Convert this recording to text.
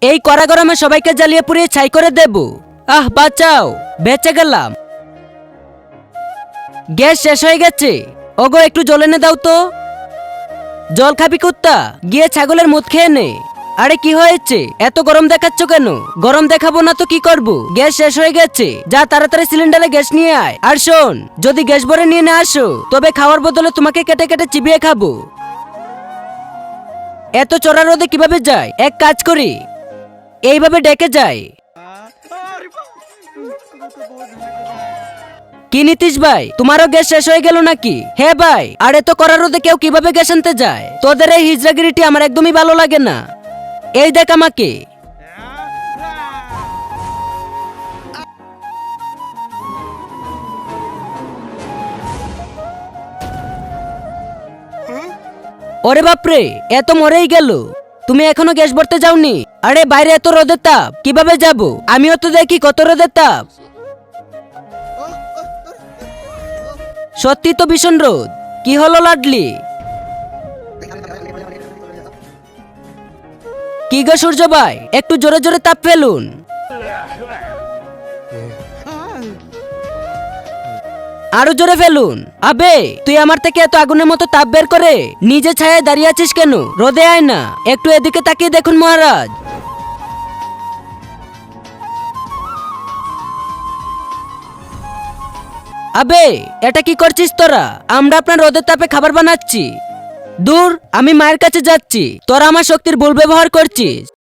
এই কড়া গরমে সবাইকে জ্বালিয়ে পুড়িয়ে ছাই করে দেব। আহ বাঁচাও, বেঁচে গেলাম। গ্যাস শেষ হয়ে গেছে। ওগো একটু জল এনে দাও তো। জল খাবি কুত্তা, গিয়ে ছাগলের মুখ খেয়ে নে। আরে কি হয়েছে, এত গরম দেখাচ্ছ কেন? গরম দেখাবো না তো কি করব? গ্যাস শেষ হয়ে গেছে, যা তাড়াতাড়ি সিলিন্ডারে গ্যাস নিয়ে আয়। আর শোন, যদি গ্যাস ভরে নিয়ে না আসো তবে খাওয়ার বদলে তোমাকে কেটে কেটে চিবিয়ে খাবো। এত চড়া রোদে কিভাবে যায়? এক কাজ করি, এইভাবে ডেকে যায়। কি নীতিশ ভাই, তোমারও গ্যাস শেষ হয়ে গেল নাকি? হ্যাঁ ভাই, আর এত কড়া রোদে কেউ কিভাবে গ্যাস আনতে যায়? তোদের এই হিজড়াগিরিটি আমার একদমই ভালো লাগে না। এই দেখ আমাকে। ওরে বাপরে, এত মরেই গেল। তুমি এখনো গ্যাস ভরতে যাওনি? আরে বাইরে এত রোদের তাপ, কিভাবে যাব? আমিও তো দেখি কত রোদের তাপ। সত্যি তো ভীষণ রোদ। কি হলো লাডলি? কি গো সূর্য ভাই, একটু জোরে জোরে তাপ ফেলুন। আরো জোরে ফেলুন। আবে তুই আমার থেকে এত আগুনের মতো তাপ বের করে নিজে ছায়ায় দাঁড়িয়ে আছিস কেন? রোদে আয় না, একটু এদিকে তাকিয়ে দেখুন মহারাজ। আবে এটা কি করছিস তোরা? আমরা আপনার রোদের তাপে খাবার বানাচ্ছি। দূর, আমি মায়ের কাছে যাচ্ছি, তোরা আমার শক্তির ভুল ব্যবহার করছিস।